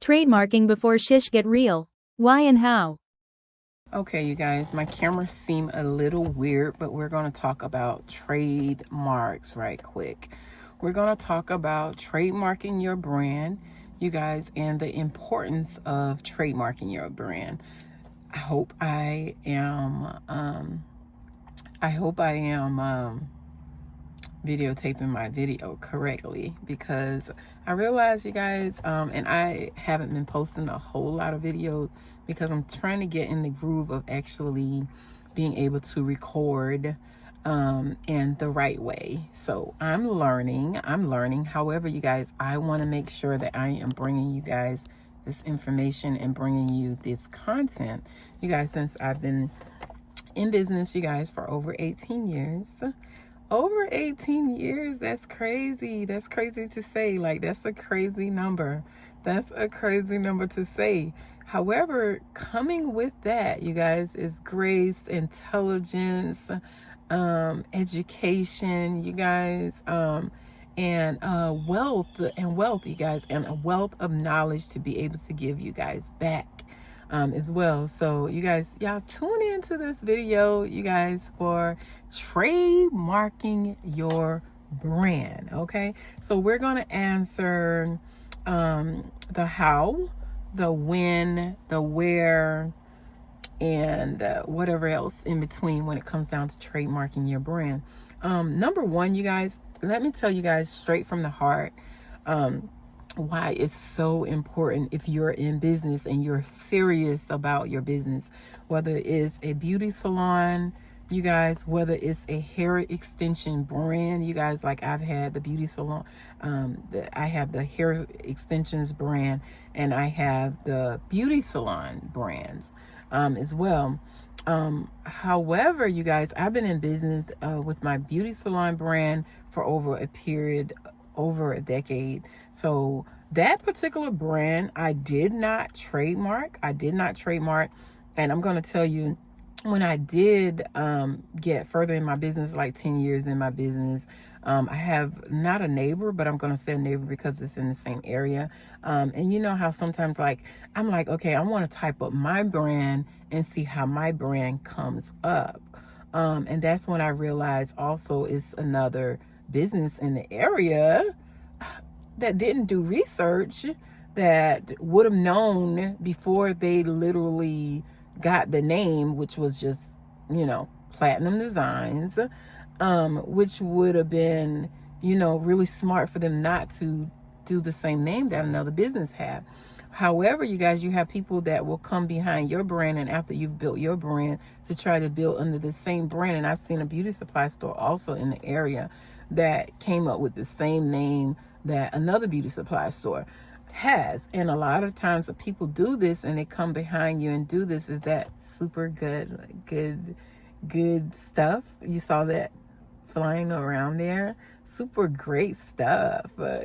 Trademarking before shish get real. Why and how? Okay, you guys, my camera seemed a little weird, but we're going to talk about trademarks right quick. We're going to talk about trademarking your brand, you guys, and the importance of trademarking your brand. I hope I am, videotaping my video correctly, because I realize, you guys, and I haven't been posting a whole lot of videos because I'm trying to get in the groove of actually being able to record in the right way. So I'm learning. However, you guys, I want to make sure that I am bringing you guys this information and bringing you this content, you guys, since I've been in business, you guys, for over 18 years. Over 18 years, that's crazy. That's crazy to say. Like, that's a crazy number. That's a crazy number to say. However, coming with that, you guys, is grace, intelligence, education, you guys, and wealth, you guys, and a wealth of knowledge to be able to give you guys back. As well. So you guys, y'all tune into this video, you guys, for trademarking your brand. Okay, so we're going to answer the how, the when, the where, and whatever else in between when it comes down to trademarking your brand. Number one, you guys, let me tell you guys straight from the heart, why it's so important if you're in business and you're serious about your business, whether it's a beauty salon, you guys, whether it's a hair extension brand, you guys, like I've had the beauty salon, I have the hair extensions brand, and I have the beauty salon brands as well. However, you guys, I've been in business with my beauty salon brand for over a decade. So that particular brand, I did not trademark. And I'm going to tell you, when I did get further in my business, like 10 years in my business, I have not a neighbor, but I'm going to say a neighbor because it's in the same area. And you know how sometimes, like, I'm like, okay, I want to type up my brand and see how my brand comes up. And that's when I realized also it's another business in the area that didn't do research, that would have known before they literally got the name, which was just, Platinum Designs, which would have been, really smart for them not to do the same name that another business had. However, you guys, you have people that will come behind your brand, and after you've built your brand, to try to build under the same brand. And I've seen a beauty supply store also in the area that came up with the same name that another beauty supply store has. And a lot of times that people do this and they come behind you and do this, is that super good stuff. You saw that flying around there. Super great stuff. So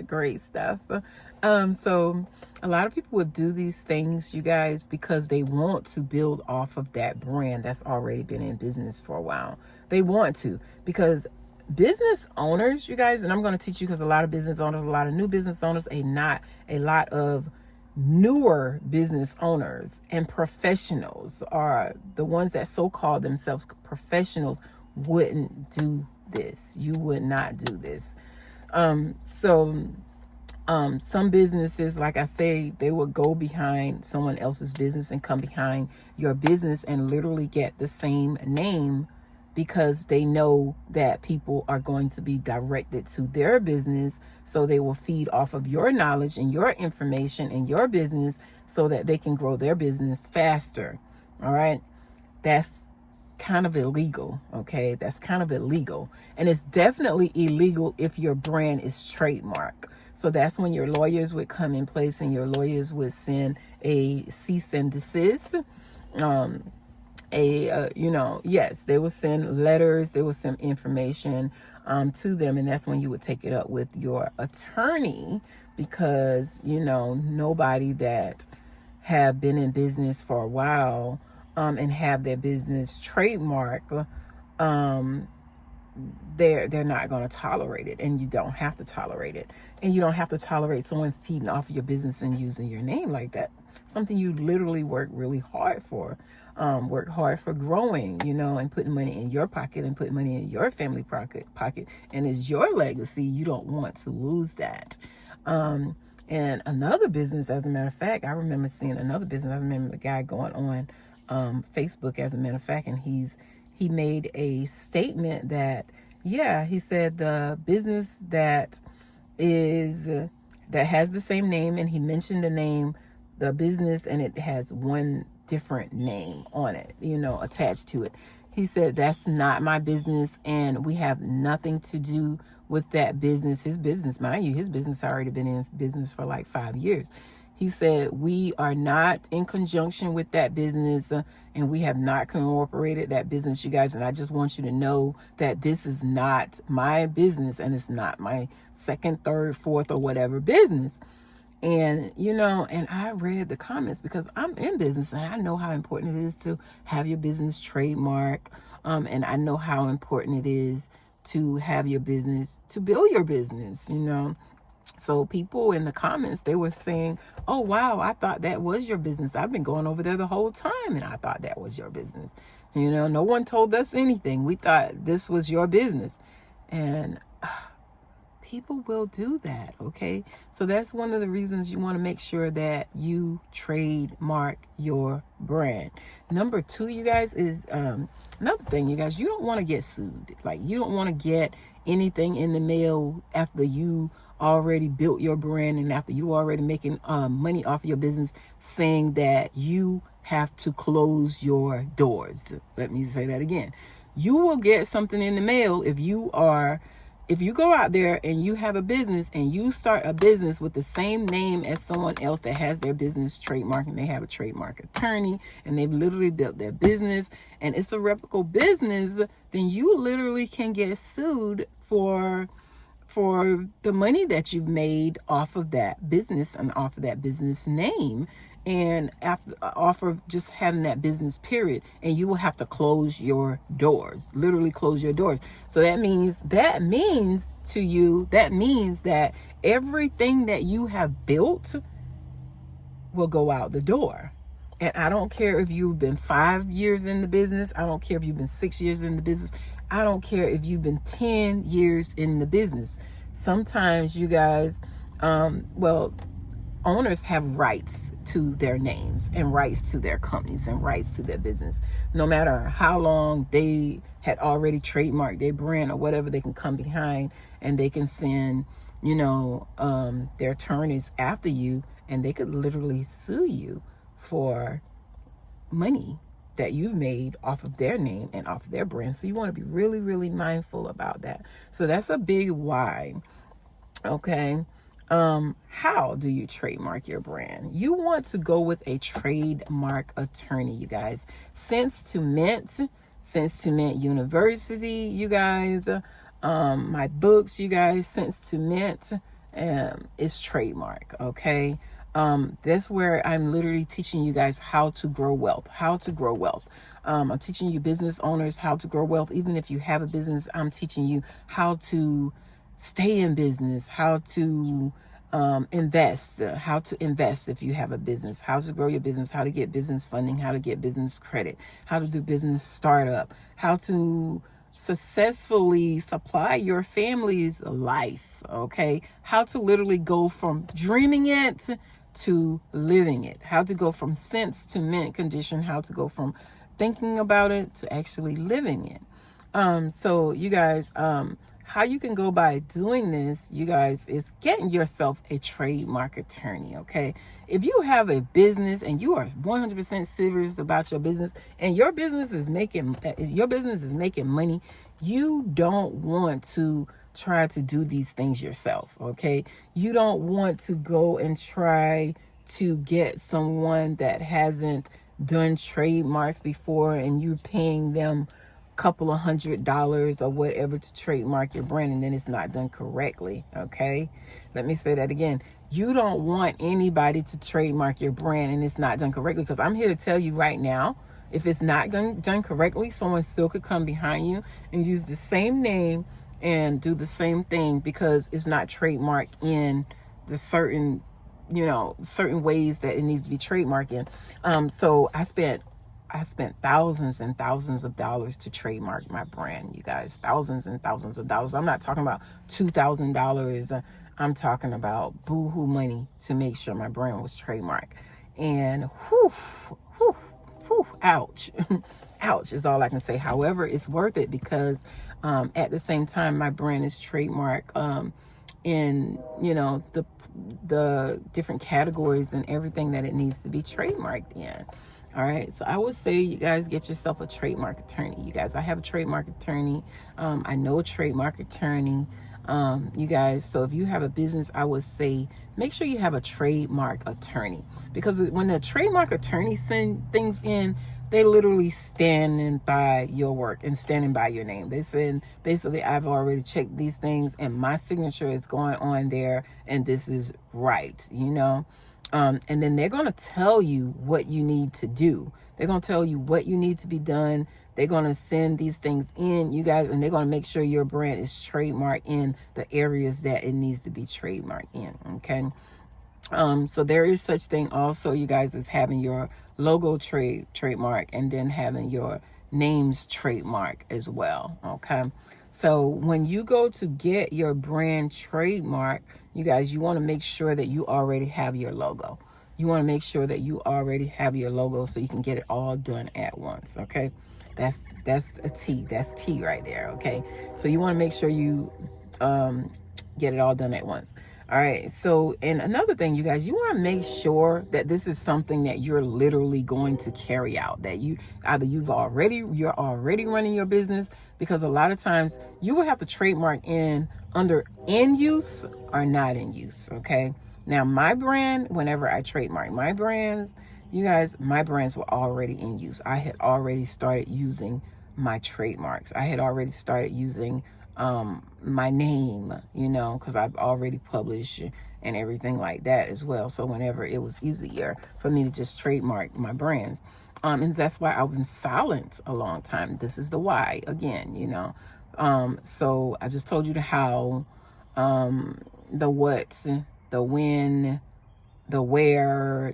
a lot of people would do these things, you guys, because they want to build off of that brand that's already been in business for a while. They want to, because business owners, you guys, and I'm going to teach you, because a lot of business owners, a lot of new business owners, a lot of newer business owners and professionals, are the ones that so-called themselves professionals, wouldn't do this. You would not do this. Some businesses, like I say, they will go behind someone else's business and come behind your business and literally get the same name, because they know that people are going to be directed to their business. So they will feed off of your knowledge and your information and your business so that they can grow their business faster. All right. That's kind of illegal. Okay. That's kind of illegal. And it's definitely illegal if your brand is trademarked. So that's when your lawyers would come in place, and your lawyers would send a cease and desist. Yes, they will send letters, they will send information to them, and that's when you would take it up with your attorney, because nobody that have been in business for a while and have their business trademark they're not going to tolerate it, and you don't have to tolerate it. And you don't have to tolerate someone feeding off of your business and using your name like that. Something you literally work really hard for. Work hard for growing, and putting money in your pocket and putting money in your family pocket, and it's your legacy. You don't want to lose that. And another business, as a matter of fact, I remember seeing another business. I remember the guy going on Facebook, as a matter of fact, and he made a statement that, he said the business that has the same name, and he mentioned the business, and it has one different name on it, attached to it. He said, that's not my business, and we have nothing to do with that business. His business, mind you, his business already been in business for like 5 years. He said, we are not in conjunction with that business, and we have not cooperated that business, you guys. And I just want you to know that this is not my business, and it's not my second, third, fourth, or whatever business. And, and I read the comments because I'm in business, and I know how important it is to have your business trademark. And I know how important it is to have your business, to build your business, So people in the comments, they were saying, oh, wow, I thought that was your business. I've been going over there the whole time, and I thought that was your business. No one told us anything. We thought this was your business. And people will do that, okay? So that's one of the reasons you want to make sure that you trademark your brand. Number 2, you guys, is another thing, you guys, you don't want to get sued. Like, you don't want to get anything in the mail after you already built your brand and after you already making money off of your business, saying that you have to close your doors. Let me say that again. You will get something in the mail if you go out there and you have a business and you start a business with the same name as someone else that has their business trademark, and they have a trademark attorney, and they've literally built their business, and it's a reputable business, then you literally can get sued for the money that you've made off of that business and off of that business name, and off of just having that business, period. And you will have to close your doors, literally close your doors. So that means to you that everything that you have built will go out the door. And I don't care if you've been 5 years in the business. I don't care if you've been 6 years in the business. I don't care if you've been 10 years in the business. Sometimes, you guys, owners have rights to their names and rights to their companies and rights to their business. No matter how long they had already trademarked their brand or whatever, they can come behind and they can send, their attorneys after you, and they could literally sue you for money that you've made off of their name and off of their brand. So you want to be really, really mindful about that. So that's a big why. Okay. How do you trademark your brand? You want to go with a trademark attorney, you guys. Sense to Mint University, you guys. My books, you guys. Sense to Mint is trademark. Okay. That's where I'm literally teaching you guys how to grow wealth. I'm teaching you business owners how to grow wealth. Even if you have a business, I'm teaching you how to stay in business, how to invest if you have a business, how to grow your business, how to get business funding, how to get business credit, how to do business startup, how to successfully supply your family's life, okay? How to literally go from dreaming it to living it, how to go from sense to mint condition, how to go from thinking about it to actually living it. So you guys, how you can go by doing this, you guys, is getting yourself a trademark attorney, okay? If you have a business and you are 100% serious about your business, and your business is making money, you don't want to try to do these things yourself, okay? You don't want to go and try to get someone that hasn't done trademarks before and you're paying them couple of $100 or whatever to trademark your brand, and then it's not done correctly. Okay, let me say that again. You don't want anybody to trademark your brand and it's not done correctly, because I'm here to tell you right now If it's not done correctly, someone still could come behind you and use the same name and do the same thing because it's not trademarked in the certain, certain ways that it needs to be trademarked in. So I spent thousands and thousands of dollars to trademark my brand, you guys. Thousands and thousands of dollars. I'm not talking about $2,000. I'm talking about boohoo money to make sure my brand was trademarked. And whew, ouch. Ouch is all I can say. However, it's worth it because at the same time, my brand is trademarked in, the different categories and everything that it needs to be trademarked in. All right. So I would say you guys get yourself a trademark attorney. You guys, I have a trademark attorney. I know a trademark attorney. You guys, so if you have a business, I would say make sure you have a trademark attorney, because when the trademark attorney send things in, they literally standing by your work and standing by your name. They said, basically, I've already checked these things and my signature is going on there and this is right, and then they're going to tell you what you need to do. They're going to tell you what you need to be done. They're going to send these things in, you guys, and they're going to make sure your brand is trademarked in the areas that it needs to be trademarked in, okay? So there is such thing also, you guys, as having your logo trademark and then having your names trademark as well, okay? So when you go to get your brand trademark, you guys, you want to make sure that you already have your logo. You want to make sure that you already have your logo so you can get it all done at once, okay? That's a T. That's T right there, okay? So you want to make sure you get it all done at once. All right. So, and another thing, you guys, you want to make sure that this is something that you're literally going to carry out, that you're already running your business, because a lot of times you will have to trademark under in use or not in use, okay? Now, my brand, whenever I trademark my brands, you guys, my brands were already in use. I had already started using my trademarks. I had already started using my name, because I've already published and everything like that as well. So whenever it was easier for me to just trademark my brands. And that's why I've been silent a long time. This is the why again, so I just told you the how, the what, the when, the where,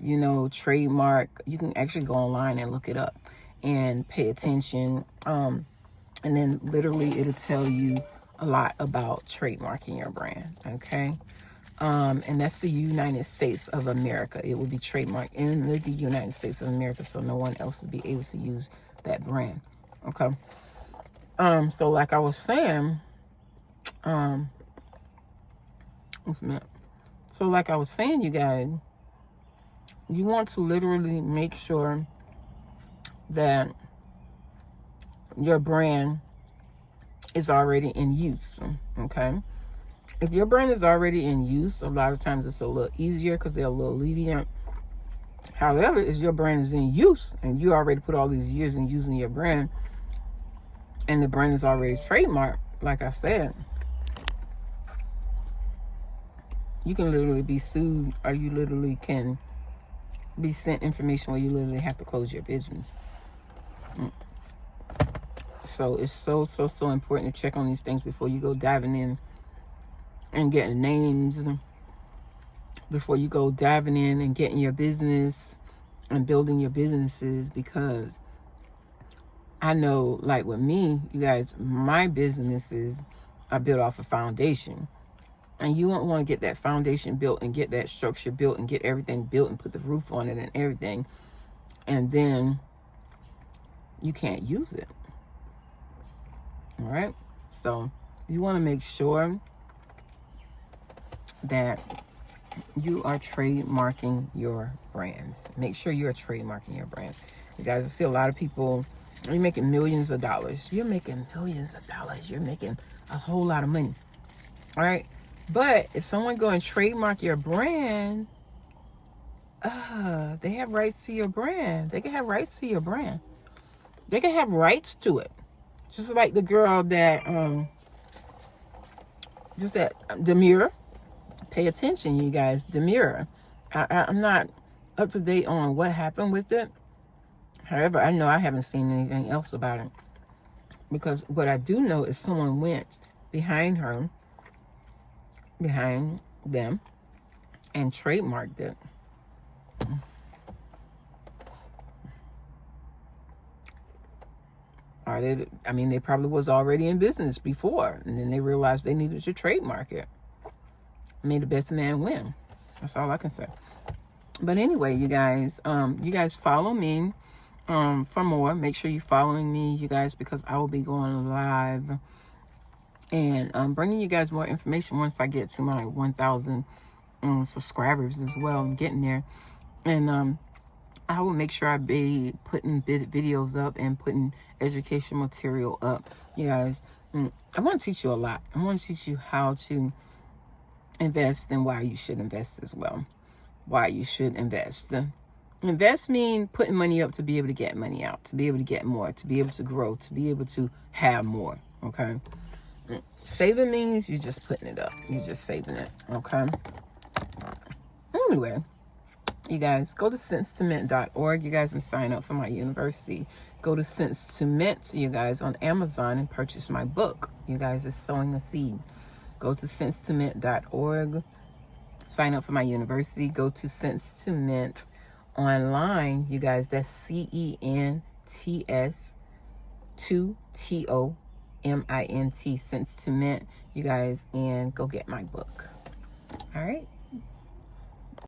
trademark. You can actually go online and look it up and pay attention. And then literally it'll tell you a lot about trademarking your brand. Okay. And that's the United States of America. It will be trademarked in the United States of America, so no one else will be able to use that brand. Okay. So like I was saying, so like I was saying, you guys, you want to literally make sure that your brand is already in use, okay? If your brand is already in use, a lot of times it's a little easier because they're a little lenient. However, if your brand is in use and you already put all these years in using your brand and the brand is already trademarked, like I said, you can literally be sued, or you literally can be sent information where you literally have to close your business. So it's so important to check on these things before you go diving in and getting names, before you go diving in and getting your business and building your businesses, because I know, like with me, you guys, my businesses are built off a foundation. And you won't want to get that foundation built and get that structure built and get everything built and put the roof on it and everything, and then you can't use it. All right. So you want to make sure that you are trademarking your brands. Make sure you are trademarking your brands. You guys, I see a lot of people, you're making millions of dollars. You're making millions of dollars. You're making a whole lot of money. All right. But if someone go and trademark your brand, they have rights to your brand. They can have rights to your brand. They can have rights to it. Just like the girl that, just that Demure. Pay attention, you guys. Demure. I'm not up to date on what happened with it. However, I know I haven't seen anything else about it, because what I do know is someone went behind them, and trademarked it. Or they probably was already in business before, and then they realized they needed to trademark it. May the best man win. That's all I can say. But anyway, you guys follow me for more. Make sure you're following me, you guys, because I will be going live and bringing you guys more information once I get to my 1,000 subscribers as well. I'm getting there. And I will make sure I be putting videos up and putting education material up. You guys, I want to teach you a lot. I want to teach you how to invest and why you should invest as well. Why you should invest. Invest mean putting money up to be able to get money out, to be able to get more, to be able to grow, to be able to have more. Okay. Saving means you're just putting it up. You're just saving it. Okay. Anyway, you guys, go to sense2mint.org, you guys, and sign up for my university. Go to Sense to Mint, you guys, on Amazon and purchase my book. You guys, is Sowing a Seed. Go to sense2mint.org, sign up for my university. Go to Sense to Mint online, you guys. That's CENTS 2TOMINT, Sense to Mint, you guys, and go get my book. All right.